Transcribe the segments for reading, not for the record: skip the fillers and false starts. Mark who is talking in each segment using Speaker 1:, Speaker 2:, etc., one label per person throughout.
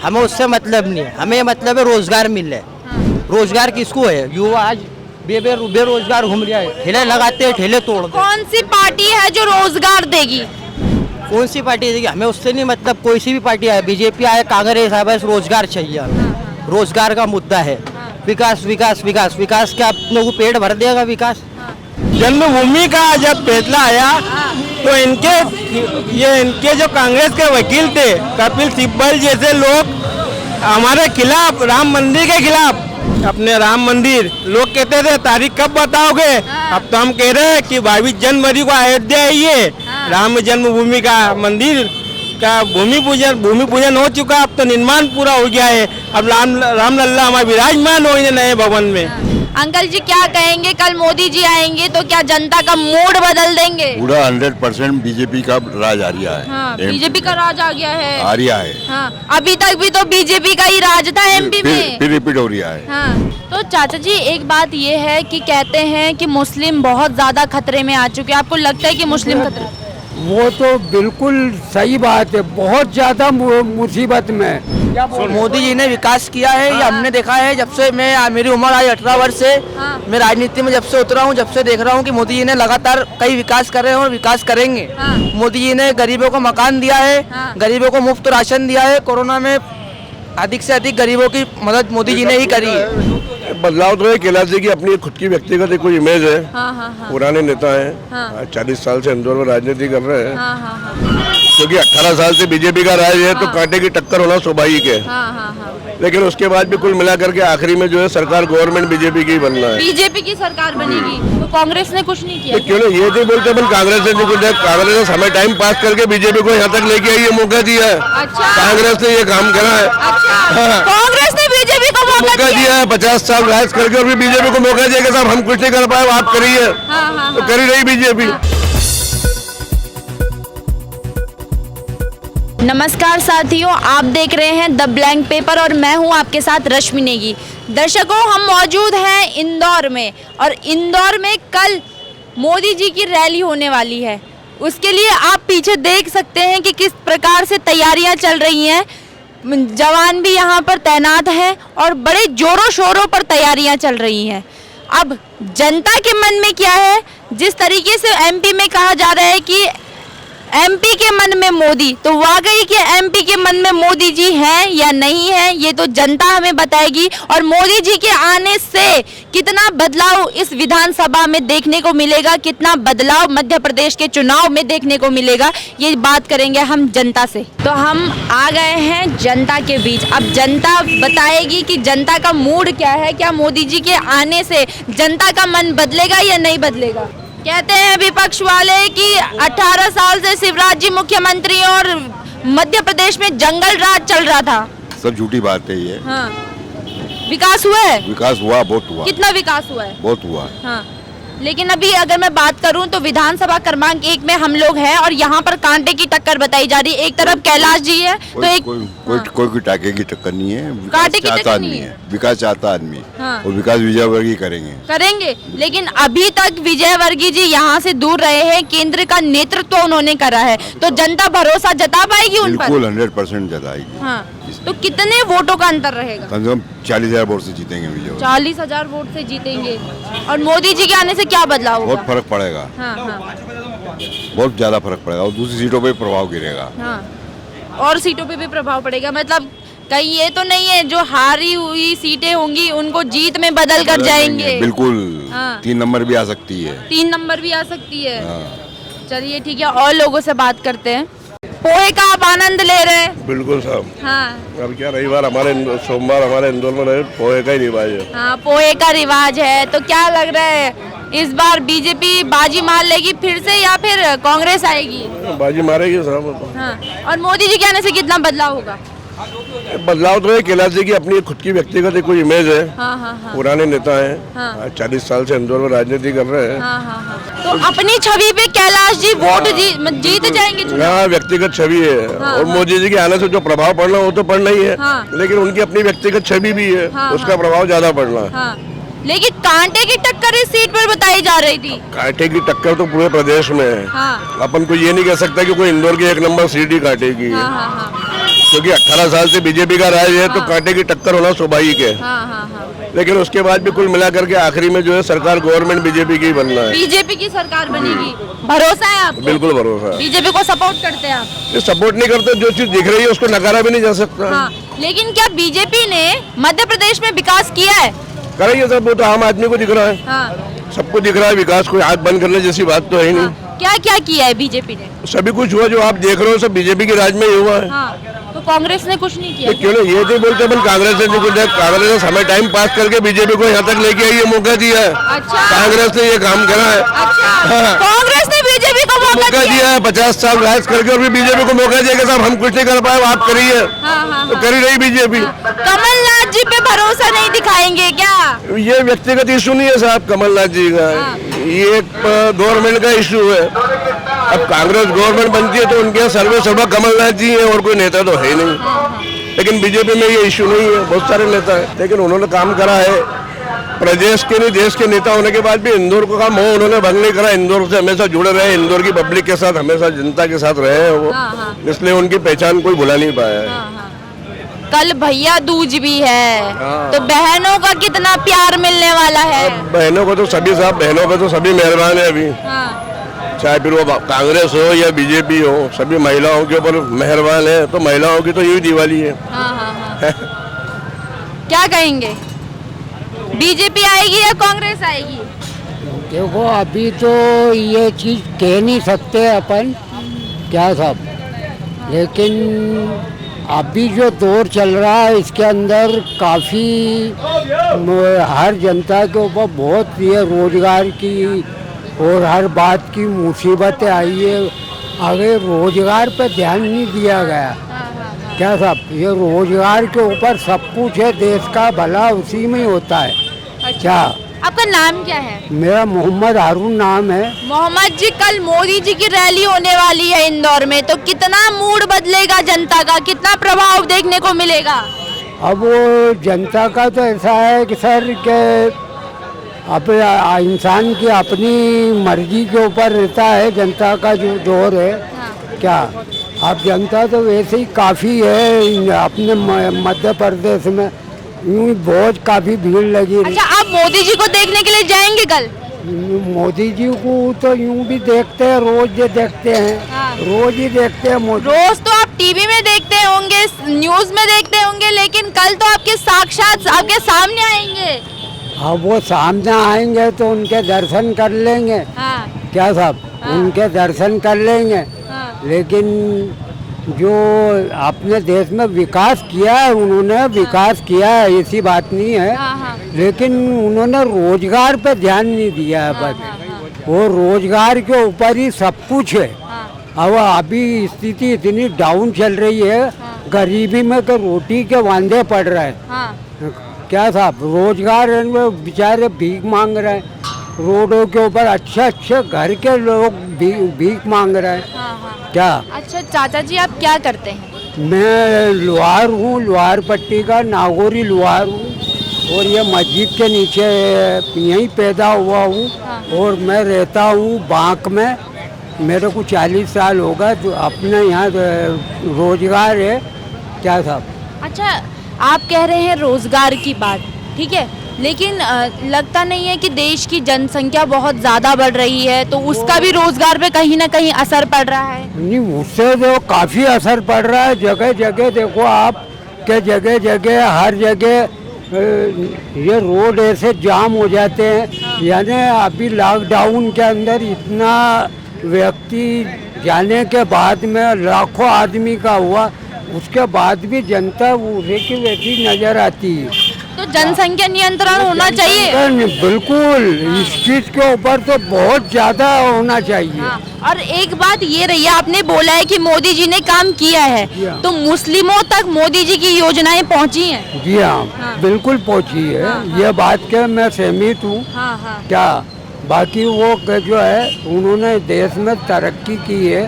Speaker 1: हमें उससे मतलब नहीं है, हमें मतलब है रोजगार मिले। रोजगार किसको है? युवा आज बेरोजगार घूम रहा है, ठेले लगाते हैं, ठेले तोड़ दे।
Speaker 2: कौन सी पार्टी है जो रोजगार देगी?
Speaker 1: कौन सी पार्टी देगी? हमें उससे नहीं मतलब, कोई सी भी पार्टी आए, बीजेपी आए, कांग्रेस आए, बस रोजगार चाहिए हमें। रोजगार का मुद्दा है। विकास विकास विकास विकास क्या अपनों को पेट भर देगा विकास?
Speaker 3: जन्मभूमि का जब फैसला आया तो इनके जो कांग्रेस के वकील थे कपिल सिब्बल जैसे लोग हमारे खिलाफ, राम मंदिर के खिलाफ, अपने राम मंदिर लोग कहते थे तारीख कब बताओगे। अब तो हम कह रहे हैं कि 22 जनवरी को अयोध्या आइए, राम जन्मभूमि का मंदिर का भूमि पूजन हो चुका, अब तो निर्माण पूरा हो गया है। अब राम लल्ला हमारे विराजमान हो नए भवन में।
Speaker 2: अंकल जी क्या कहेंगे, कल मोदी जी आएंगे तो क्या जनता का मूड बदल देंगे?
Speaker 4: पूरा 100% बीजेपी का राज आ रहा है।
Speaker 2: हाँ, बीजेपी का राज आ गया है।
Speaker 4: आ रहा है।
Speaker 2: हाँ, अभी तक भी तो बीजेपी का ही राज था एमपी में।
Speaker 4: फिर रिपीट हो रहा है।
Speaker 2: हाँ, तो चाचा जी एक बात ये है कि कहते हैं कि मुस्लिम बहुत ज्यादा खतरे में आ चुके हैं, आपको लगता है कि मुस्लिम खतरे?
Speaker 5: वो तो बिल्कुल सही बात है, बहुत ज्यादा मुसीबत में।
Speaker 1: मोदी जी ने विकास किया है, ये हमने देखा है। जब से मेरी उम्र आई 18 वर्ष से, मैं राजनीति में जब से उतरा हूँ, जब से देख रहा हूँ कि मोदी जी ने लगातार कई विकास कर रहे हैं और विकास करेंगे। मोदी जी ने गरीबों को मकान दिया है, गरीबों को मुफ्त राशन दिया है। कोरोना में अधिक से अधिक गरीबों की मदद मोदी जी ने ही करी है।
Speaker 6: बदलाव तो है, कैलाश जी की अपनी खुद की व्यक्तिगत कोई इमेज है। पुराने नेता हैं, 40 साल से इंदौर में राजनीति कर रहे हैं। क्योंकि 18 साल से बीजेपी का राज है, तो कांटे की टक्कर होना स्वाभाविक है। लेकिन उसके बाद भी कुल मिलाकर के आखिरी में जो है सरकार गवर्नमेंट बीजेपी की बनना है।
Speaker 2: बीजेपी की सरकार बनेगी तो कांग्रेस ने कुछ नहीं किया?
Speaker 6: क्यों नहीं, ये नहीं बोलते अपन कांग्रेस ने कुछ, कांग्रेस ने समय टाइम पास करके बीजेपी को यहाँ तक लेके आई, ये मौका दिया है। कांग्रेस ने ये काम करा है।
Speaker 2: कांग्रेस ने बीजेपी को
Speaker 6: मौका दिया है, 50 साल राज करके, और भी बीजेपी को मौका दिया कि साहब हम कुछ नहीं कर पाए, आप करिए। तो करी रही बीजेपी।
Speaker 2: नमस्कार साथियों, आप देख रहे हैं द ब्लैंक पेपर और मैं हूं आपके साथ रश्मि नेगी। दर्शकों, हम मौजूद हैं इंदौर में और इंदौर में कल मोदी जी की रैली होने वाली है। उसके लिए आप पीछे देख सकते हैं कि किस प्रकार से तैयारियां चल रही हैं। जवान भी यहां पर तैनात हैं और बड़े जोरों शोरों पर तैयारियां चल रही हैं। अब जनता के मन में क्या है? जिस तरीके से एमपी में कहा जा रहा है कि एमपी के मन में मोदी, तो वाकई के एमपी के मन में मोदी जी हैं या नहीं है, ये तो जनता हमें बताएगी। और मोदी जी के आने से कितना बदलाव इस विधानसभा में देखने को मिलेगा, कितना बदलाव मध्य प्रदेश के चुनाव में देखने को मिलेगा, ये बात करेंगे हम जनता से। तो हम आ गए हैं जनता के बीच। अब जनता बताएगी कि जनता का मूड क्या है, क्या मोदी जी के आने से जनता का मन बदलेगा या नहीं बदलेगा। कहते हैं विपक्ष वाले कि 18 साल से शिवराज जी मुख्यमंत्री और मध्य प्रदेश में जंगल राज चल रहा था।
Speaker 4: सब झूठी बात है ये।
Speaker 2: हाँ। विकास हुआ है?
Speaker 4: विकास हुआ, बहुत हुआ।
Speaker 2: कितना विकास हुआ है?
Speaker 4: बहुत हुआ।
Speaker 2: हाँ। लेकिन अभी अगर मैं बात करूं तो विधानसभा क्रमांक 1 में हम लोग हैं और यहाँ पर कांटे की टक्कर बताई जा रही है। एक तरफ कैलाश जी है तो एक
Speaker 4: कोई टाके की टक्कर नहीं है।
Speaker 2: कांटे की टक्कर नहीं है।
Speaker 4: विकास चाहता आदमी।
Speaker 2: हाँ।
Speaker 4: और विकास विजयवर्गीय करेंगे।
Speaker 2: लेकिन अभी तक विजयवर्गीय जी यहाँ से दूर रहे हैं, केंद्र का नेतृत्व उन्होंने करा है, तो जनता भरोसा जता पाएगी उन पर?
Speaker 4: बिल्कुल 100% जताएगी।
Speaker 2: हाँ। तो कितने वोटों का अंतर रहेगा?
Speaker 4: कम से कम 40,000 वोट से जीतेंगे विजय।
Speaker 2: 40,000 वोट से जीतेंगे। और मोदी जी के आने से क्या बदलाव होगा?
Speaker 4: बहुत फर्क पड़ेगा।
Speaker 2: हाँ, हाँ।
Speaker 4: बहुत ज्यादा फर्क पड़ेगा और दूसरी सीटों पे प्रभाव गिरेगा।
Speaker 2: हाँ। और सीटों पे भी प्रभाव पड़ेगा, मतलब कहीं ये तो नहीं है जो हारी हुई सीटें होंगी उनको जीत में बदल कर जाएंगे?
Speaker 4: बिल्कुल।
Speaker 2: हाँ।
Speaker 4: 3 नंबर भी आ सकती है।
Speaker 2: 3 नंबर भी आ सकती है।
Speaker 4: हाँ।
Speaker 2: चलिए ठीक है, और लोगों से बात करते हैं। पोहे का आप आनंद ले रहे हैं?
Speaker 6: बिल्कुल साहब।
Speaker 2: हाँ।
Speaker 6: अब क्या, रविवार हमारे सोमवार हमारे इंदौर में रहे, पोहे का ही रिवाज है।
Speaker 2: हाँ, पोहे का रिवाज है। तो क्या लग रहा है इस बार बीजेपी बाजी मार लेगी फिर से या फिर कांग्रेस आएगी?
Speaker 6: बाजी मारेगी साहब।
Speaker 2: हाँ। और मोदी जी के आने से कितना बदलाव होगा?
Speaker 6: बदलाव तो है, कैलाश जी की अपनी खुद की व्यक्तिगत कोई इमेज है। पुराने नेता हैं, 40 साल से इंदौर में राजनीति कर रहे हैं।
Speaker 2: तो अपनी छवि पे कैलाश जी वोट जीत जाएंगे चुनाव?
Speaker 6: हाँ, व्यक्तिगत छवि है। और मोदी जी के आने से जो प्रभाव पड़ना वो तो पड़ना ही है। लेकिन उनकी अपनी व्यक्तिगत छवि भी है, उसका प्रभाव ज्यादा पड़ना है।
Speaker 2: लेकिन कांटे की टक्कर इस सीट पर बताई जा रही थी।
Speaker 6: कांटे की टक्कर तो पूरे प्रदेश में है। अपन को ये नहीं कह सकता कि कोई इंदौर की 1 नंबर सीट ही काटेगी। क्योंकि 18 साल से बीजेपी का राज है, तो कांटे की टक्कर होना स्वाभाविक है। लेकिन उसके बाद भी कुल मिलाकर के आखिरी में जो है सरकार गवर्नमेंट बीजेपी की बनना है।
Speaker 2: बीजेपी की सरकार बनेगी, भरोसा है आपको?
Speaker 6: बिल्कुल भरोसा है।
Speaker 2: बीजेपी को सपोर्ट करते हैं आप?
Speaker 6: ये सपोर्ट नहीं करते, जो चीज दिख रही है उसको नकारा भी नहीं जा सकता।
Speaker 2: हाँ, लेकिन क्या बीजेपी ने मध्य प्रदेश में विकास किया है?
Speaker 6: करेंगे सब, वो तो आम आदमी को दिख रहा है।
Speaker 2: हाँ।
Speaker 6: सबको दिख रहा है विकास, कोई हाथ बंद करने जैसी बात तो है ही नहीं।
Speaker 2: क्या क्या किया है बीजेपी ने?
Speaker 6: सभी कुछ हुआ जो आप देख रहे हो, सब बीजेपी के राज में ही हुआ है।
Speaker 2: हाँ, तो कांग्रेस ने कुछ नहीं किया?
Speaker 6: तो क्यों नहीं, ये तो बोलते अपन कांग्रेस ने कुछ, कांग्रेस ने समय टाइम पास करके बीजेपी को यहाँ तक लेके आई, ये मौका दिया है।
Speaker 2: अच्छा।
Speaker 6: कांग्रेस ने ये काम करा है।
Speaker 2: अच्छा, कांग्रेस ने बीजेपी को मौका
Speaker 6: दिया है 50 साल राज करके, और भी बीजेपी को मौका दिया कि साहब हम कुछ नहीं कर पाए, आप करिए। तो करी रही बीजेपी।
Speaker 2: कमलनाथ जी पे भरोसा नहीं दिखाएंगे क्या?
Speaker 6: ये व्यक्तिगत इशू नहीं है साहब कमलनाथ जी का, ये गवर्नमेंट का इशू है। अब कांग्रेस गवर्नमेंट बनती है तो उनके सर्वे सर्वा कमलनाथ जी है, और कोई नेता तो है ही नहीं। लेकिन बीजेपी में ये इशू नहीं है, बहुत सारे नेता है, लेकिन उन्होंने काम करा है। प्रदेश के नहीं देश के नेता होने के बाद भी इंदौर को काम हो उन्होंने भंग नहीं करा। इंदौर से हमेशा जुड़े रहे, इंदौर की पब्लिक के साथ हमेशा जनता के साथ रहे हैं वो, इसलिए उनकी पहचान कोई भुला नहीं पाया है।
Speaker 2: कल भैया दूज भी है, तो बहनों का कितना प्यार मिलने वाला है?
Speaker 6: बहनों को तो सभी साहब, बहनों पे तो सभी मेहरबान है अभी। चाहे फिर वो कांग्रेस हो या बीजेपी हो, सभी महिलाओं के ऊपर मेहरबान है। तो महिलाओं की तो यही दिवाली है।
Speaker 2: क्या कहेंगे, बीजेपी आएगी या कांग्रेस आएगी?
Speaker 5: देखो अभी तो ये चीज कह नहीं सकते अपन क्या साहब, लेकिन अभी जो दौर चल रहा है इसके अंदर काफ़ी हर जनता के ऊपर बहुत ये रोजगार की और हर बात की मुसीबतें आई है। अगर रोजगार पे ध्यान नहीं दिया गया क्या साहब, ये रोजगार के ऊपर सब कुछ है, देश का भला उसी में ही होता है। क्या
Speaker 2: आपका नाम क्या है?
Speaker 5: मेरा मोहम्मद हारून नाम है।
Speaker 2: मोहम्मद जी, कल मोदी जी की रैली होने वाली है इंदौर में, तो कितना मूड बदलेगा जनता का, कितना प्रभाव देखने को मिलेगा?
Speaker 5: अब वो जनता का तो ऐसा है कि सर के अब इंसान की अपनी मर्जी के ऊपर रहता है जनता का जो दौर है। क्या अब जनता तो वैसे ही काफ़ी है अपने मध्य प्रदेश में, यूँ बहुत काफ़ी भीड़ लगी।
Speaker 2: अच्छा, आप मोदी जी को देखने के लिए जाएंगे कल?
Speaker 5: मोदी जी को तो यूँ भी देखते हैं, रोज ये देखते हैं। रोज ही देखते हैं मोदी।
Speaker 2: रोज तो आप टीवी में देखते होंगे, न्यूज में देखते होंगे, लेकिन कल तो आपके साक्षात आपके सामने आएंगे।
Speaker 5: अब वो सामने आएंगे तो उनके दर्शन कर लेंगे। क्या साहब, उनके दर्शन कर लेंगे। लेकिन जो अपने देश में विकास किया है, उन्होंने विकास किया है, ऐसी बात नहीं है। लेकिन उन्होंने रोजगार पे ध्यान नहीं दिया है बस। वो रोजगार के ऊपर ही सब कुछ है। अब अभी स्थिति इतनी डाउन चल रही है, गरीबी में तो रोटी के वांदे पड़ रहे हैं। क्या साहब, रोजगार में बेचारे भीख मांग रहे हैं, रोडों के ऊपर अच्छे घर के लोग भीख मांग रहे हैं। क्या? अच्छा
Speaker 2: चाचा जी, आप क्या करते हैं?
Speaker 5: मैं लोहार हूँ, लोहार पट्टी का नागौरी लोहार हूँ, और ये मस्जिद के नीचे यहीं पैदा हुआ हूँ। और मैं रहता हूँ बांक में, मेरे को 40 साल होगा। तो अपने यहाँ रोजगार है। क्या साहब?
Speaker 2: अच्छा, आप कह रहे हैं रोजगार की बात, ठीक है, लेकिन लगता नहीं है कि देश की जनसंख्या बहुत ज़्यादा बढ़ रही है, तो उसका भी रोजगार पे कहीं ना कहीं असर पड़ रहा है?
Speaker 5: नहीं, उससे तो काफ़ी असर पड़ रहा है। जगह जगह देखो आप के जगह जगह हर जगह ये रोड ऐसे जाम हो जाते हैं। यानी अभी लॉकडाउन के अंदर इतना व्यक्ति जाने के बाद में लाखों आदमी का हुआ, उसके बाद भी जनता उसे की वैसी नजर आती है।
Speaker 2: तो जनसंख्या नियंत्रण होना चाहिए।
Speaker 5: बिल्कुल, इस चीज के ऊपर तो बहुत ज्यादा होना चाहिए।
Speaker 2: और एक बात ये रही है, आपने बोला है कि मोदी जी ने काम किया है, तो मुस्लिमों तक मोदी जी की योजनाएं पहुंची हैं?
Speaker 5: जी हाँ, बिल्कुल पहुंची है। ये बात के मैं सहमत हूँ। क्या बाकी वो जो है उन्होंने देश में तरक्की की है,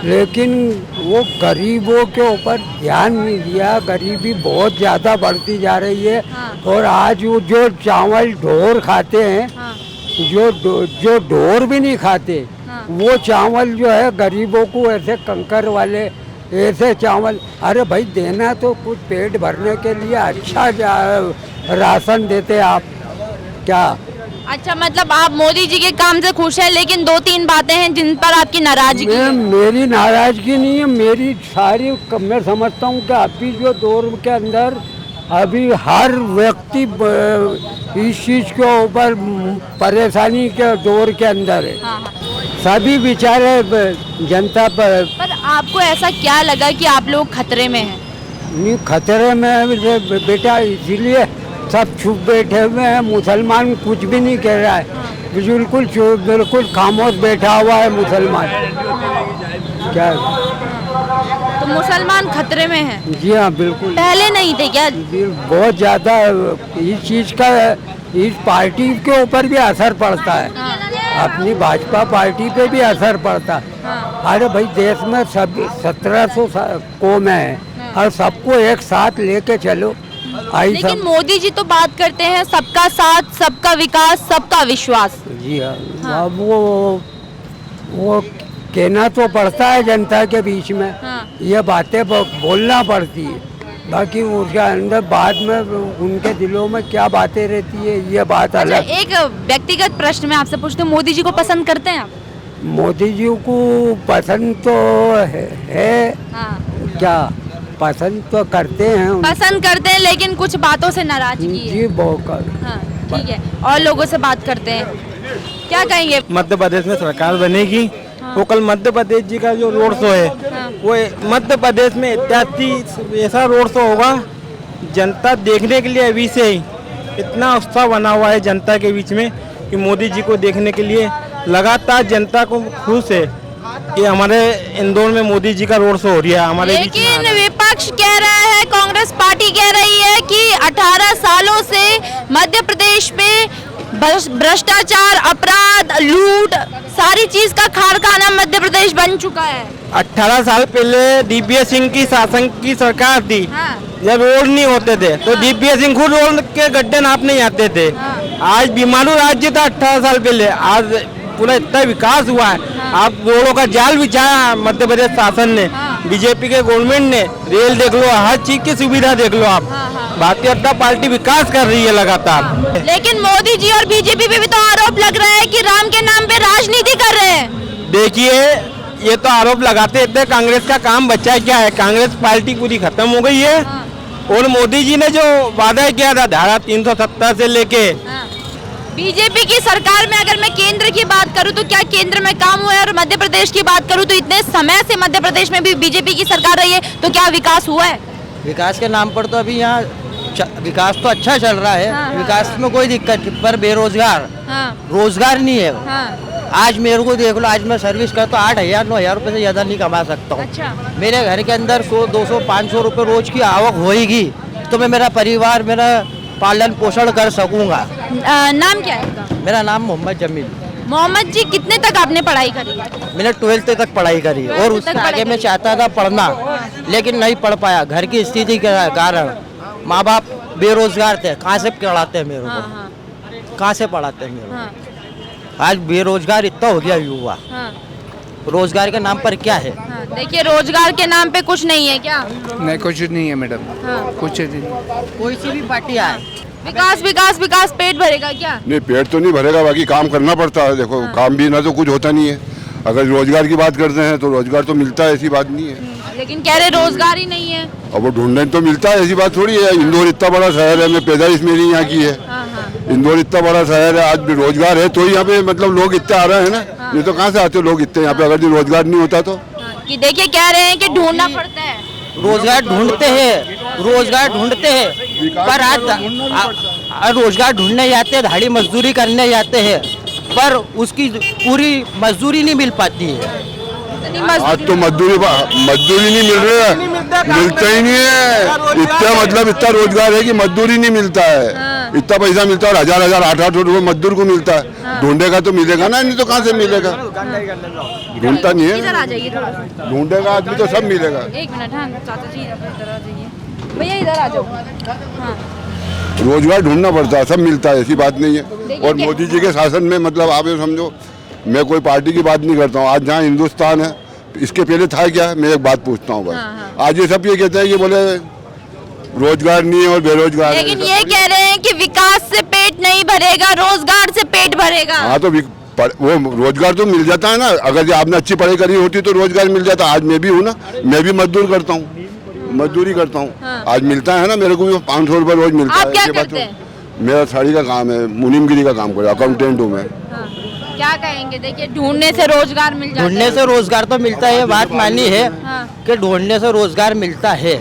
Speaker 5: लेकिन वो गरीबों के ऊपर ध्यान नहीं दिया। गरीबी बहुत ज़्यादा बढ़ती जा रही है। और आज वो जो चावल ढोर खाते हैं, जो ढोर भी नहीं खाते, वो चावल जो है गरीबों को ऐसे कंकर वाले ऐसे चावल, अरे भाई देना तो कुछ पेट भरने के लिए अच्छा राशन देते आप क्या।
Speaker 2: अच्छा, मतलब आप मोदी जी के काम से खुश हैं, लेकिन 2-3 बातें हैं जिन पर आपकी नाराजगी है।
Speaker 5: मेरी नाराजगी नहीं है, मेरी सारी मैं समझता हूँ कि अभी जो दौर के अंदर अभी हर व्यक्ति इस चीज़ के ऊपर परेशानी के दौर के अंदर है।
Speaker 2: हाँ, हाँ।
Speaker 5: सभी बेचारे जनता पर
Speaker 2: आपको ऐसा क्या लगा कि आप लोग खतरे में हैं?
Speaker 5: नहीं खतरे में है बेटा, इसीलिए सब चुप बैठे हुए हैं। मुसलमान कुछ भी नहीं कह रहा है, बिल्कुल खामोश बैठा हुआ है मुसलमान। क्या
Speaker 2: तो मुसलमान खतरे में हैं?
Speaker 5: जी हाँ बिल्कुल।
Speaker 2: पहले नहीं थे क्या?
Speaker 5: बहुत ज़्यादा इस चीज़ का इस पार्टी के ऊपर भी असर पड़ता है, अपनी भाजपा पार्टी पे भी असर पड़ता है। अरे भाई देश में सब 1700 कौम है और सबको एक साथ लेके चलो।
Speaker 2: लेकिन मोदी जी तो बात करते हैं सबका साथ, सबका विकास, सबका विश्वास।
Speaker 5: जी हाँ, अब वो कहना तो पड़ता है जनता के बीच में। ये बातें बोलना पड़ती है, बाकी उसके अंदर बाद में उनके दिलों में क्या बातें रहती है ये बात अलग।
Speaker 2: अच्छा, एक व्यक्तिगत प्रश्न मैं आपसे पूछती हूँ, मोदी जी को पसंद करते हैं आप?
Speaker 5: मोदी जी को पसंद तो है। क्या पसंद तो करते हैं,
Speaker 2: पसंद करते हैं, लेकिन कुछ बातों से नाराजगी है।
Speaker 5: जी बहुत।
Speaker 2: हाँ, ठीक है, और लोगों से बात करते हैं, क्या कहेंगे?
Speaker 3: मध्य प्रदेश में सरकार बनेगी। वो कल मध्य प्रदेश जी का जो रोड शो है, वो मध्य प्रदेश में ऐतिहासिक ऐसा रोड शो होगा, जनता देखने के लिए अभी से ही इतना उत्साह बना हुआ है जनता के बीच में कि मोदी जी को देखने के लिए लगातार जनता को खुश है कि हमारे इंदौर में मोदी जी का रोड शो हो रही है हमारे।
Speaker 2: लेकिन विपक्ष कह रहा है, कांग्रेस पार्टी कह रही है कि 18 सालों से मध्य प्रदेश में भ्रष्टाचार, अपराध, लूट, सारी चीज का कारखाना मध्य प्रदेश बन चुका है।
Speaker 3: 18 साल पहले डीपीएस सिंह की शासन की सरकार थी।
Speaker 2: हाँ।
Speaker 3: जब रोड नहीं होते थे तो डीपीएस सिंह खुद रोड के गड्ढे नापने आते थे। आज बीमारू राज्य था 18 साल पहले, आज पूरा इतना विकास हुआ है। आप रोडों का जाल बिछाया मध्य प्रदेश शासन ने, बीजेपी के गवर्नमेंट ने। रेल देख लो, हर चीज की सुविधा देख लो आप। भारतीय जनता पार्टी विकास कर रही है लगातार।
Speaker 2: लेकिन मोदी जी और बीजेपी पे भी तो आरोप लग रहा है कि राम के नाम पे राजनीति कर रहे हैं।
Speaker 3: देखिए, ये तो आरोप लगाते रहते, कांग्रेस का काम बचा क्या है? कांग्रेस पार्टी पूरी खत्म हो गई है। और मोदी जी ने जो वादा किया था धारा 370 से लेके,
Speaker 2: बीजेपी की सरकार में अगर मैं केंद्र की बात करूं तो क्या केंद्र में काम हुआ है? और मध्य प्रदेश की बात करूं तो इतने समय से मध्य प्रदेश में भी बीजेपी की सरकार रही है, तो क्या विकास हुआ है?
Speaker 1: विकास के नाम पर तो अभी यहाँ विकास तो अच्छा चल रहा है। विकास में कोई दिक्कत नहीं, पर बेरोजगार, रोजगार नहीं है। आज मेरे को देख लो, आज मैं सर्विस करता हूँ 8,000-9,000 रुपये से ज़्यादा नहीं कमा सकता हूँ।
Speaker 2: अच्छा।
Speaker 1: मेरे घर के अंदर 100-200-500 रुपये रोज की आवक होएगी तो मैं मेरा परिवार, मेरा पालन पोषण कर सकूंगा।
Speaker 2: नाम क्या है आपका?
Speaker 1: मेरा नाम मोहम्मद जमील।
Speaker 2: मोहम्मद जी, कितने तक आपने पढ़ाई करी?
Speaker 1: मैंने 12th तक पढ़ाई करी और उससे आगे मैं चाहता था पढ़ना, लेकिन नहीं पढ़ पाया। घर की स्थिति के कारण माँ बाप बेरोजगार थे, कहाँ से पढ़ाते हैं मेरे को, कहाँ से पढ़ाते हैं मेरे को। आज बेरोजगार इतना हो गया युवा। रोजगार के नाम पर क्या है?
Speaker 2: देखिए, रोजगार के नाम पे कुछ नहीं है क्या?
Speaker 7: नहीं, कुछ नहीं है मैडम। कुछ नहीं,
Speaker 1: कोई सी भी पार्टी आए,
Speaker 2: विकास विकास विकास, पेट भरेगा क्या?
Speaker 4: नहीं पेट तो नहीं भरेगा, बाकी काम करना पड़ता है। देखो काम भी ना तो कुछ होता नहीं है। अगर रोजगार की बात करते हैं तो रोजगार तो मिलता है, ऐसी बात नहीं है।
Speaker 2: लेकिन कह रहे रोजगार ही नहीं है।
Speaker 4: अब वो ढूंढने तो मिलता है, ऐसी बात थोड़ी है। इंदौर इतना बड़ा शहर है, मैं पैदाइश मेरी यहाँ की है। इंदौर इतना बड़ा शहर है, आज भी रोजगार है तो यहाँ पे मतलब लोग इतने आ रहे हैं ना। नहीं तो कहाँ से आते लोग इतने यहाँ पे, अगर रोजगार नहीं होता तो।
Speaker 2: कि देखिए, कह रहे हैं कि ढूंढना पड़ता है।
Speaker 1: रोजगार ढूंढते हैं, रोजगार ढूंढते हैं, पर आज रोजगार ढूंढने जाते हैं, दिहाड़ी मजदूरी करने जाते हैं, पर उसकी पूरी मजदूरी नहीं मिल पाती है।
Speaker 4: आज तो मजदूरी नहीं मिल रही है, मिलता ही नहीं है। इतना मतलब इतना रोजगार है कि मजदूरी नहीं मिलता है। इतना पैसा मिलता है, 1,000 800 रुपये मजदूर को मिलता है। ढूंढेगा तो मिलेगा ना, नहीं तो कहाँ से मिलेगा? ढूंढता नहीं
Speaker 2: इधर आ
Speaker 4: है,
Speaker 2: जाइए थोड़ा सा।
Speaker 4: ढूंढेगा आदमी तो सब मिलेगा।
Speaker 2: एक मिनट, हाँ चाचा जी इधर आ जाइए, भैया इधर आ जाओ। हाँ,
Speaker 4: रोजगार ढूंढना पड़ता है, सब मिलता है, ऐसी बात नहीं है। और मोदी जी के शासन में मतलब आप ये समझो, मैं कोई पार्टी की बात नहीं करता हूँ। आज जहाँ हिंदुस्तान है इसके पहले था क्या? मैं एक बात पूछता हूँ बस। आज ये सब ये कहते हैं कि बोले रोजगार नहीं है और बेरोजगार है।
Speaker 2: लेकिन ये कह रहे हैं कि विकास से पेट नहीं भरेगा, रोजगार से पेट भरेगा।
Speaker 4: हाँ तो वो रोजगार तो मिल जाता है ना, अगर आपने अच्छी पढ़ाई करी होती तो रोजगार मिल जाता। आज मैं भी हूँ ना, मैं भी मजदूर करता हूँ, मजदूरी करता हूँ। आज मिलता है ना, मेरे को भी 500 रुपये रोज मिलता है।
Speaker 2: आप क्या करते हैं?
Speaker 4: मेरा साड़ी का काम है, मुनीमगिरी का काम कर रहा, अकाउंटेंट हूँ मैं।
Speaker 2: क्या कहेंगे? देखिए, ढूंढने से रोजगार मिल जाता है।
Speaker 1: ढूंढने से रोजगार तो मिलता है, ये बात मानी है कि ढूंढने से रोजगार मिलता है।